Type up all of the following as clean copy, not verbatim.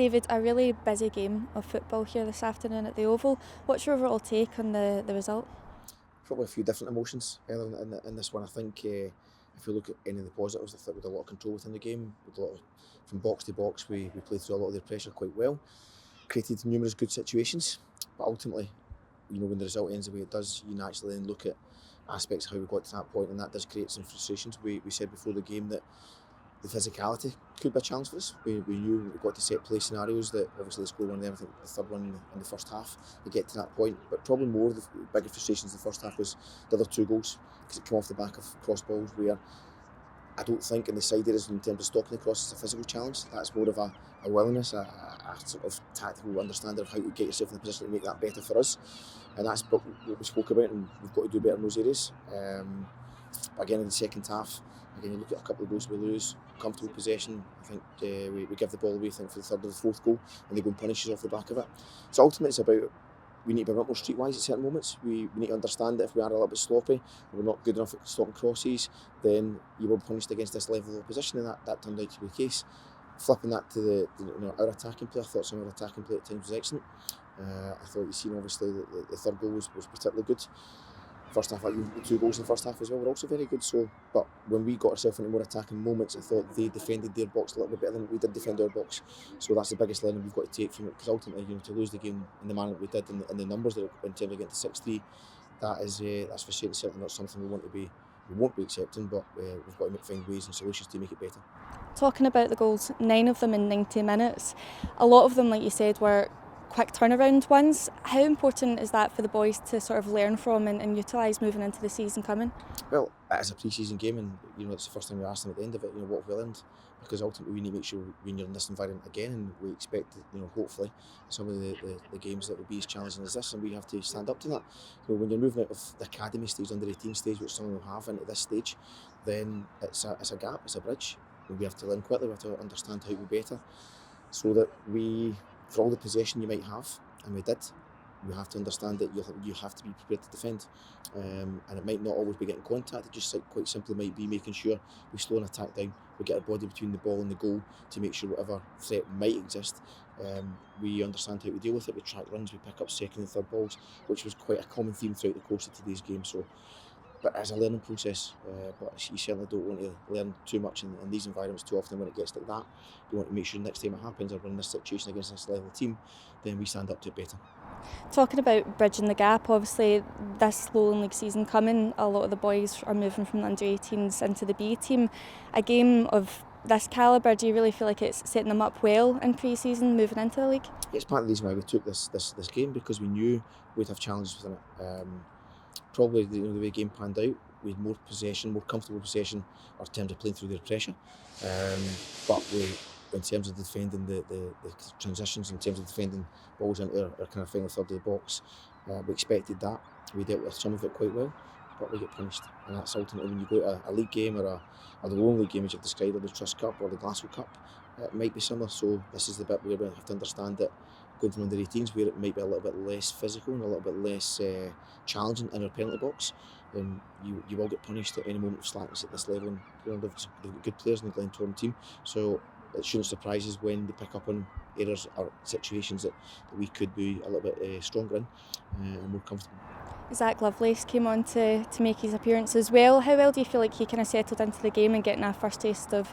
David, a really busy game of football here this afternoon at the Oval. What's your overall take on the result? Probably a few different emotions earlier in this one. I think if you look at any of the positives, I thought we had a lot of control within the game. With a lot of, from box to box, we played through a lot of their pressure quite well, created numerous good situations. But ultimately, when the result ends the way it does, you naturally then look at aspects of how we got to that point, and that does create some frustrations. We said before the game that the physicality could be a challenge for us. We knew we got to set play scenarios that obviously they scored one of them, I think the third one in the first half, to get to that point. But probably more the bigger frustrations in the first half was the other two goals, because it came off the back of cross balls where I don't think in the side areas in terms of stopping the cross it's a physical challenge. That's more of a willingness, a sort of tactical understanding of how to get yourself in a position to make that better for us. And that's what we spoke about, and we've got to do better in those areas. But again, in the second half, again, you look at a couple of goals we lose, comfortable possession. I think we give the ball away, I think, for the third or the fourth goal, and they go and punish us off the back of it. So ultimately, it's about we need to be a bit more streetwise at certain moments. We need to understand that if we are a little bit sloppy, we're not good enough at stopping crosses, then you will be punished against this level of opposition, and that turned out to be the case. Flipping that to our attacking play, I thought some of our attacking play at times was excellent. I thought you've seen obviously that the third goal was particularly good. First half, the two goals in the first half as well were also very good. So, but when we got ourselves into more attacking moments, I thought they defended their box a little bit better than we did defend our box. So that's the biggest learning we've got to take from it, because ultimately, to lose the game in the manner that we did, and the numbers that in terms of getting to 6-3, that's for certain certainly not something we won't be accepting. But we've got to find ways and solutions to make it better. Talking about the goals, 9 of them in 90 minutes. A lot of them, like you said, were quick turnaround ones. How important is that for the boys to sort of learn from and utilise moving into the season coming? Well, that is a pre-season game, and it's the first time we asked them at the end of it, what have we learned? Because ultimately we need to make sure when you're in this environment again, and we expect, hopefully some of the games that will be as challenging as this, and we have to stand up to that. When you're moving out of the academy stage, under 18 stage, which some will have, into this stage, then it's a gap, it's a bridge. We have to learn quickly, we have to understand how to be better, so that for all the possession you might have, and we did, you have to understand that you have to be prepared to defend, and it might not always be getting contact. It just quite simply might be making sure we slow an attack down, we get our body between the ball and the goal to make sure whatever threat might exist, we understand how to deal with it. We track runs, we pick up second and third balls, which was quite a common theme throughout the course of today's game. So, but as a learning process, but you certainly don't want to learn too much in these environments too often. When it gets like that, you want to make sure next time it happens, or we're in this situation against this level team, then we stand up to it better. Talking about bridging the gap, obviously this Lowland League season coming, a lot of the boys are moving from the under-18s into the B team. A game of this calibre, do you really feel like it's setting them up well in pre-season moving into the league? It's part of the reason why we took this game, because we knew we'd have challenges within it. Probably the way the game panned out, we had more possession, more comfortable possession, in terms of playing through their pressure. But in terms of defending the transitions, in terms of defending balls into our kind of final third of the box, we expected that. We dealt with some of it quite well, but we get punished. And that's ultimately when you go to a league game, or the Lowland League game as you've described, or the Trust Cup or the Glasgow Cup, it might be similar. So this is the bit where we have to understand that going from under 18s, where it might be a little bit less physical and a little bit less challenging in our penalty box, you will get punished at any moment of slackness at this level. And they've got good players in the Glentoran team, so it shouldn't surprise us when they pick up on errors or situations that we could be a little bit stronger in and more comfortable. Zach Lovelace came on to make his appearance as well. How well do you feel like he kind of settled into the game and getting a first taste of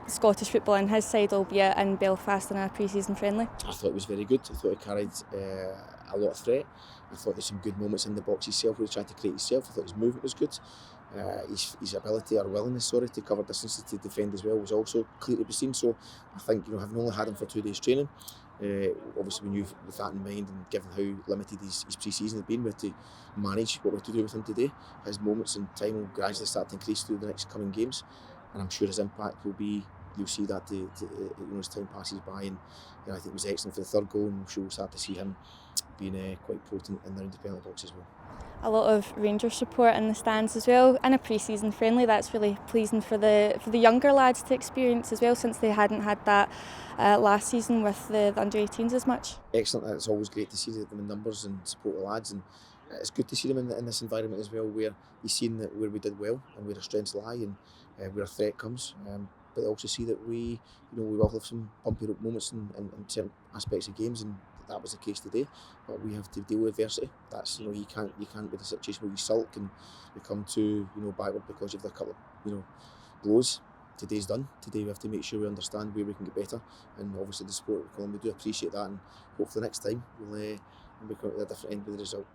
Scottish football on his side, albeit in Belfast in a pre-season friendly? I thought it was very good. I thought he carried a lot of threat. I thought there's some good moments in the box himself where he tried to create himself. I thought his movement was good. His ability or willingness, to cover distances to defend as well was also clear to be seen. So I think, having only had him for 2 days training, obviously we knew with that in mind, and given how limited his pre-season had been, we had to manage what we had to do with him today. His moments in time will gradually start to increase through the next coming games, and I'm sure his impact will be, you'll see that as time passes by. And I think it was excellent for the third goal, and I'm sure we'll start to see him being quite potent in the independent box as well. A lot of Rangers support in the stands as well, and a pre-season friendly. That's really pleasing for the younger lads to experience as well, since they hadn't had that last season with the under-18s as much. Excellent. It's always great to see them in numbers and support the lads, and it's good to see them in this environment as well, where you've seen that where we did well and where our strengths lie, and where our threat comes. but they also see that we will have some bumpy moments in certain aspects of games, and that was the case today. But we have to deal with adversity. That's you can't be in a situation where you sulk and become too backward because you've had a couple of blows. Today's done. Today we have to make sure we understand where we can get better, and obviously the support we do appreciate that, and hopefully next time we'll come at a different end with the result.